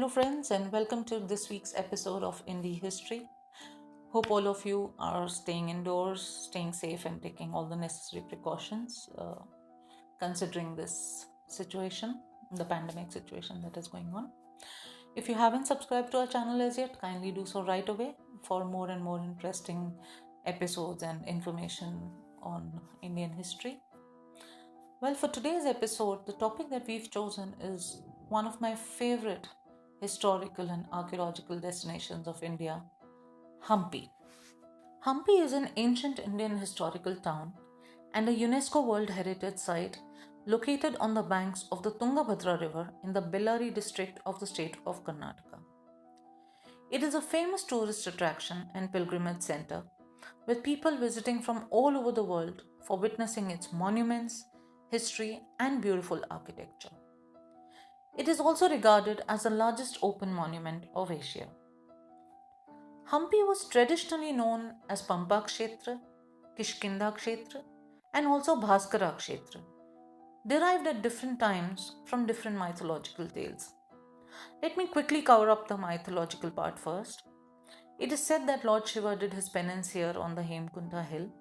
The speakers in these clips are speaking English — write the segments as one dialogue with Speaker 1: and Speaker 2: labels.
Speaker 1: Hello, friends, and welcome to this week's episode of Indie History. Hope all of you are staying indoors, staying safe, and taking all the necessary precautions considering this situation, the pandemic situation that is going on. If you haven't subscribed to our channel as yet, kindly do so right away for more and more interesting episodes and information on Indian history. Well, for today's episode, the topic that we've chosen is one of my favorite historical and archaeological destinations of India, Hampi. Hampi is an ancient Indian historical town and a UNESCO World Heritage Site located on the banks of the Tungabhadra River in the Bellary district of the state of Karnataka. It is a famous tourist attraction and pilgrimage center with people visiting from all over the world for witnessing its monuments, history, and beautiful architecture. It is also regarded as the largest open monument of Asia. Hampi was traditionally known as Pampa Kshetra, Kishkinda Kshetra, and also Bhaskara Kshetra, derived at different times from different mythological tales. Let me quickly cover up the mythological part first. It is said that Lord Shiva did his penance here on the Hemkunda hill.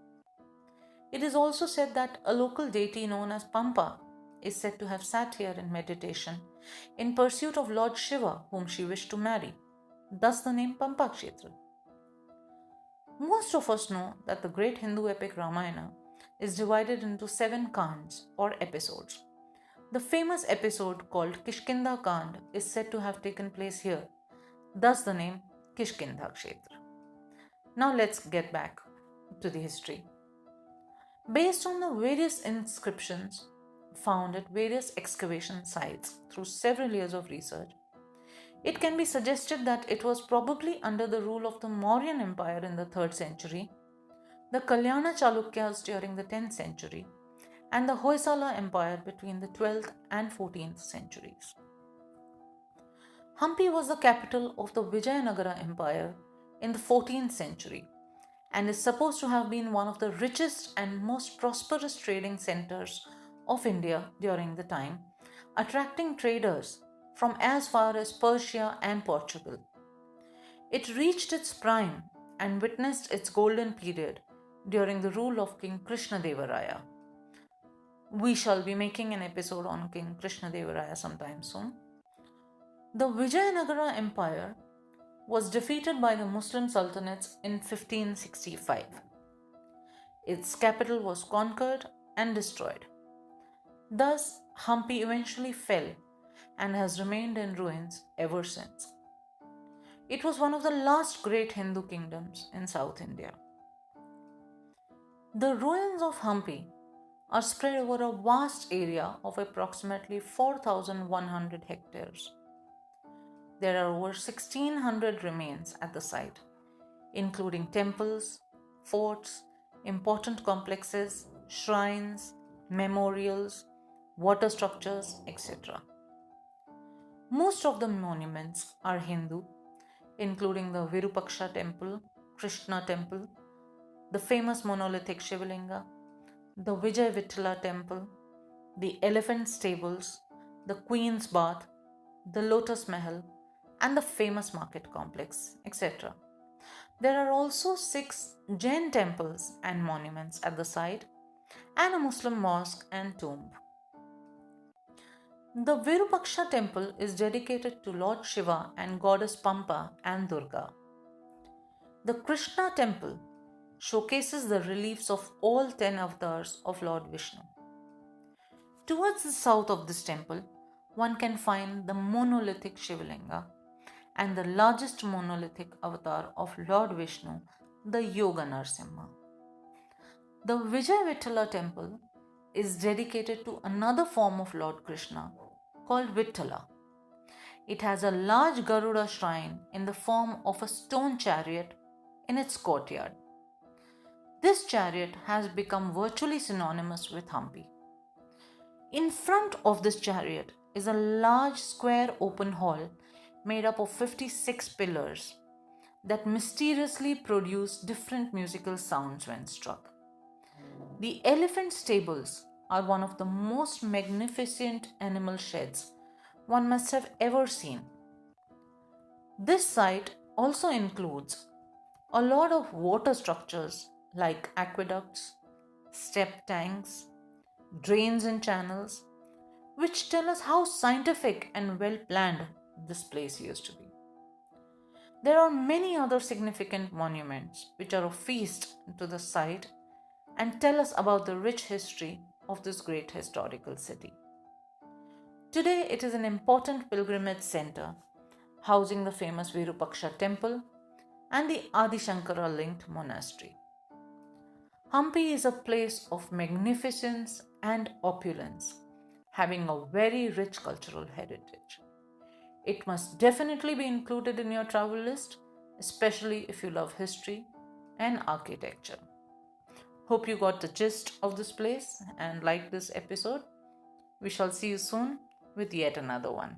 Speaker 1: It is also said that a local deity known as Pampa is said to have sat here in meditation in pursuit of Lord Shiva, whom she wished to marry, thus the name Pampa Kshetra. Most of us know that the great Hindu epic Ramayana is divided into 7 Kands or episodes. The famous episode called Kishkinda Kand is said to have taken place here, thus the name Kishkinda Kshetra. Now let's get back to the history. Based on the various inscriptions found at various excavation sites through several years of research, it can be suggested that it was probably under the rule of the Mauryan Empire in the 3rd century, the Kalyana Chalukyas during the 10th century, and the Hoysala Empire between the 12th and 14th centuries. Hampi was the capital of the Vijayanagara Empire in the 14th century and is supposed to have been one of the richest and most prosperous trading centers of India during the time, attracting traders from as far as Persia and Portugal. It reached its prime and witnessed its golden period during the rule of King Krishnadevaraya. We shall be making an episode on King Krishnadevaraya sometime soon. The Vijayanagara Empire was defeated by the Muslim sultanates in 1565. Its capital was conquered and destroyed. Thus, Hampi eventually fell and has remained in ruins ever since. It was one of the last great Hindu kingdoms in South India. The ruins of Hampi are spread over a vast area of approximately 4,100 hectares. There are over 1,600 remains at the site, including temples, forts, important complexes, shrines, memorials, water structures, etc. Most of the monuments are Hindu, including the Virupaksha temple, Krishna temple, the famous monolithic Shivalinga, the Vijay Vittala temple, the elephant stables, the Queen's Bath, the Lotus Mahal, and the famous market complex, etc. There are also 6 Jain temples and monuments at the site, and a Muslim mosque and tomb. The Virupaksha temple is dedicated to Lord Shiva and goddess Pampa and Durga. The Krishna temple showcases the reliefs of all 10 avatars of Lord Vishnu. Towards the south of this temple, one can find the monolithic Shivalinga and the largest monolithic avatar of Lord Vishnu, the Yoga Narsimha. The Vijay Vittala temple is dedicated to another form of Lord Krishna called Vittala. It has a large Garuda shrine in the form of a stone chariot in its courtyard. This chariot has become virtually synonymous with Hampi. In front of this chariot is a large square open hall made up of 56 pillars that mysteriously produce different musical sounds when struck. The elephant stables are one of the most magnificent animal sheds one must have ever seen. This site also includes a lot of water structures like aqueducts, step tanks, drains, and channels, which tell us how scientific and well planned this place used to be. There are many other significant monuments which are a feast to the site and tell us about the rich history of this great historical city. Today, it is an important pilgrimage center, housing the famous Virupaksha temple and the Adi Shankara linked monastery. Hampi is a place of magnificence and opulence, having a very rich cultural heritage. It must definitely be included in your travel list, especially if you love history and architecture. Hope you got the gist of this place and liked this episode. We shall see you soon with yet another one.